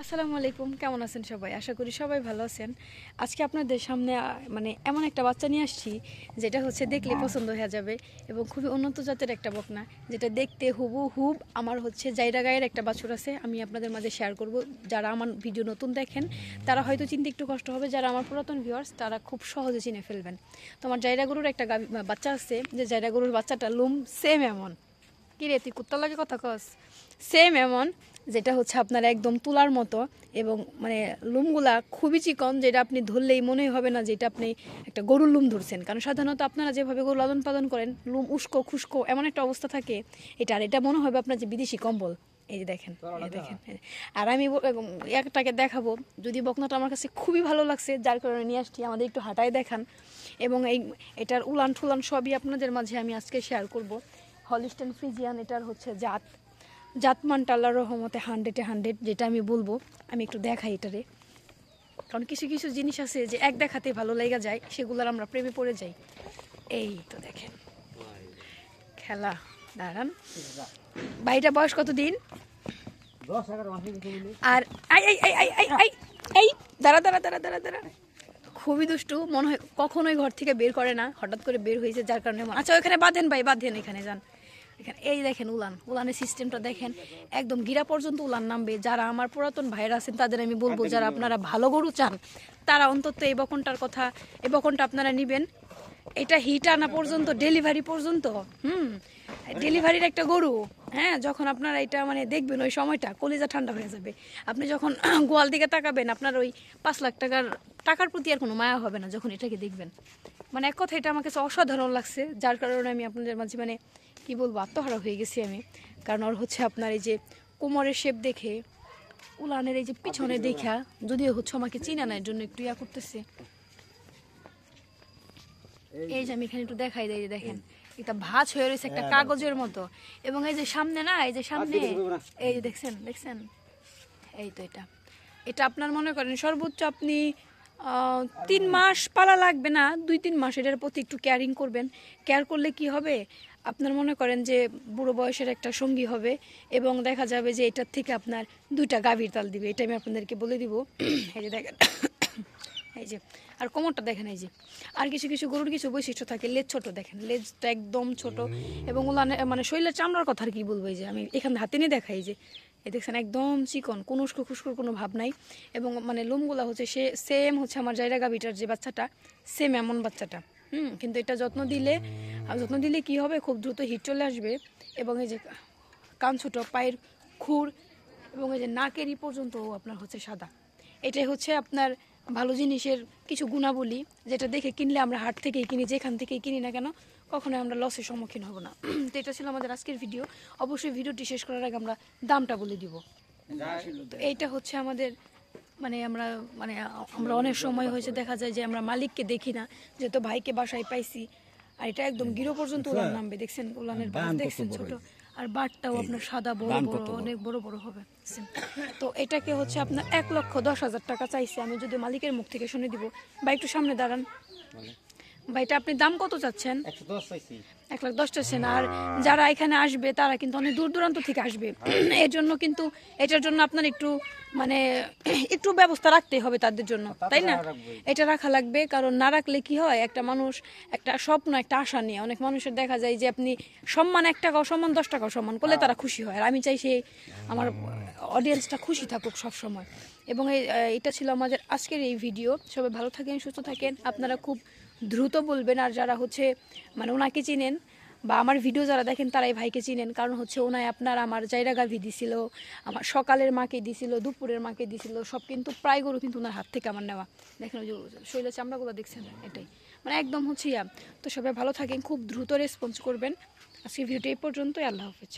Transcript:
আসসালামু আলাইকুম, কেমন আছেন সবাই? আশা করি সবাই ভালো আছেন। আজকে আপনাদের সামনে মানে এমন একটা বাচ্চা নিয়ে আসছি যেটা হচ্ছে দেখলে পছন্দ হয়ে যাবে এবং খুবই উন্নত জাতের একটা বকনা, যেটা দেখতে হুবহুব আমার হচ্ছে জাইরা গায়ের একটা বাছুর আছে। আমি আপনাদের মাঝে শেয়ার করব। যারা আমার ভিডিও নতুন দেখেন তারা হয়তো চিনতে একটু কষ্ট হবে, যারা আমার পুরাতন ভিউয়ার্স তারা খুব সহজে চিনে ফেলবেন। তো আমার জাইরা গরুর একটা বাচ্চা আছে, যে জাইরা গরুর বাচ্চাটা লুম সেম এমন। কি রে, তুই কুত্তা লাগে কথা কস? সেম এমন, যেটা হচ্ছে আপনার একদম তুলার মতো এবং মানে লুমগুলা খুবই চিকন, যেটা আপনি ধরলেই মনে হবে না যেটা আপনি একটা গরুর লুম ধরছেন। কারণ সাধারণত আপনারা যেভাবে গরু লালন পালন করেন, লুম উস্কো খুস্কো এমন একটা অবস্থা থাকে, আর এটা মনে হবে আপনার যে বিদেশি কম্বল। এই যে দেখেন, এই দেখেন। আর আমি একটাকে দেখাবো, যদি বকনাটা আমার কাছে খুবই ভালো লাগছে যার কারণে নিয়ে আসছি, আমাদের একটু হাঁটায় দেখান। এবং এটার উলান ঠুলান সবই আপনাদের মাঝে আমি আজকে শেয়ার করব। হলিস্টাইন ফ্রিজিয়ান এটার হচ্ছে জাতমানটা আল্লাহর রহমতে 100-এ 100, যেটা আমি বলবো। আমি একটু দেখাই এটারে, কারণ কিছু কিছু জিনিস আছে যে এক দেখাতে ভালো লেগে যায়, সেগুলোর আমরা প্রেমে পড়ে যাই। এই তো দেখেন খেলা। দাঁড়ান, ভাইটা বয়স কত দিন? আর এই দাঁড়া দাঁড়া দাঁড়া দাঁড়া দাঁড়া, খুবই দুষ্টু মনে হয়, কখনোই ঘর থেকে বের করে না, হঠাৎ করে বের হয়েছে যার কারণে। আচ্ছা ওইখানে বাঁধেন ভাই, বাঁধেন, এখানে যান। এখানে এই দেখেন উলানের সিস্টেমটা দেখেন, একদম গিরা পর্যন্ত উলান নামবে। যারা আমার পুরাতন ভাইরা আছেন তাদের আমি বলবো, যারা আপনারা ভালো গরু চান তারা অন্তত এই বকনটা আপনারা নিবেন। এটা হিট আনা পর্যন্ত, ডেলিভারি পর্যন্ত, ডেলিভারির একটা গরু। হ্যাঁ, যখন আপনারা এটা মানে দেখবেন ওই সময়টা কলিজা ঠান্ডা হয়ে যাবে। আপনি যখন গোয়াল দিকে তাকাবেন, আপনার ওই 5 লাখ টাকার প্রতি আর কোনো মায়া হবে না যখন এটাকে দেখবেন। মানে এক কথা এটা আমার কাছে অসাধারণ লাগছে, যার কারণে আমি আপনাদের মাঝে মানে কি বলবো, আত্মহারা হয়ে গেছি আমি। কারণ ওর হচ্ছে আপনার এই যে কোমরের শেপ দেখে, উলানের এই যে পিছনে দেখা, যদিও হচ্ছে আমাকে চিনা না, এর জন্য একটু ইয়া করতেছে। এই যে আমি এখানে একটু দেখাই দিই, দেখেন এটা ভাঁজ হয়ে রয়েছে একটা কাগজের মতো। এবং এই যে সামনে না, এই যে সামনে, এই যে দেখছেন, এই তো এটা আপনার মনে করেন সর্বোচ্চ আপনি 3 মাস পালা লাগবে না, 2-3 মাস এটার প্রতি একটু কেয়ারিং করবেন। কেয়ার করলে কি হবে, আপনার মনে করেন যে বুড়ো বয়সের একটা সঙ্গী হবে এবং দেখা যাবে যে এটার থেকে আপনার 2টা গাভীর তাল দিবে। এটা আমি আপনাদেরকে বলে দিব। এই যে দেখেন, এই যে, আর কোমরটা দেখেন। এই যে আর কিছু কিছু গরুর কিছু বৈশিষ্ট্য থাকে, লেজ ছোট, দেখেন লেজটা একদম ছোট। এবং উলানে মানে শরীরের চামড়ার কথা আর কি বলবো, এই যে আমি এখানে হাতে নিয়ে দেখাই, যে এই দেখছেন একদম চিকন, কোনো উস্কো খুস্কোর কোনো ভাব নাই। এবং মানে লোমগুলা হচ্ছে সে সেম হচ্ছে আমার জায়রা গাভীটার যে বাচ্চাটা, সেম এমন বাচ্চাটা। কিন্তু এটা যত্ন দিলে কি হবে, খুব দ্রুত হিট চলে আসবে। এবং এই যে কান ছোট, পায়ের খুর এবং এই যে নাকেরই পর্যন্ত আপনার হচ্ছে সাদা। এটাই হচ্ছে আপনার ভালো জিনিসের কিছু গুণাবলী, যেটা দেখে কিনলে আমরা হাট থেকেই কিনি, যেখান থেকেই কিনি না কেন, কখনোই আমরা লসের সম্মুখীন হব না। তো এটা ছিল আমাদের আজকের ভিডিও। অবশ্যই ভিডিওটি শেষ করার আগে আমরা দামটা বলে দিব। তো এইটা হচ্ছে আমাদের আমরা অনেক সময় হয়েছে দেখা যায় যে আমরা মালিককে দেখি না, যেহেতু ভাইকে বাসায় পাইছি। আর এটা একদম গিরো পর্যন্ত উলান নামবে, দেখছেন উলানের বাস দেখছেন ছোট, আর বাটটাও আপনার সাদা বড় বড়, অনেক বড় বড় হবে। তো এটাকে হচ্ছে আপনার 1,10,000 টাকা চাইছে। আমি যদি মালিকের মুখ থেকে শুনে দিব। ভাই একটু সামনে দাঁড়ান, ভাইটা আপনি দাম কত চাচ্ছেন? 1,10,000 চাচ্ছেন। আর যারা এখানে আসবে তারা কিন্তু অনেক দূর দূরান্ত থেকে আসবে, এর জন্য কিন্তু এটার জন্য আপনার একটু ব্যবস্থা রাখতে হবে তাদের জন্য, তাই না? এটা রাখা লাগবে, কারণ না রাখলে কি হয়, একটা মানুষ একটা স্বপ্ন, একটা আশা নিয়ে, অনেক মানুষের দেখা যায় যে আপনি সম্মান 1 টাকাও সম্মান 10 টাকাও সম্মান করলে তারা খুশি হয়। আর আমি চাই সে আমার অডিয়েন্সটা খুশি থাকুক সব সময়। এবং এটা ছিল আমাদের আজকের এই ভিডিও। সবাই ভালো থাকেন, সুস্থ থাকেন। আপনারা খুব দ্রুত বলবেন, আর যারা হচ্ছে মানে ওনাকে চিনেন বা আমার ভিডিও যারা দেখেন তারা এই ভাইকে চিনেন, কারণ হচ্ছে ওনায় আপনার আমার জায়রা গাভী দিছিল, আমার সকালের মাকে দিছিল, দুপুরের মাকে দিছিল, সব কিন্তু প্রায় গরু কিন্তু ওনার হাত থেকে আমার নেওয়া। দেখেন ওই যে শরীরের চামড়াগুলো দেখছেন, এটাই মানে একদম হচ্ছে তো সবাই ভালো থাকেন, খুব দ্রুত রেসপন্স করবেন। আজকে ভিডিওটা এই পর্যন্তই। আল্লাহ হাফেজ।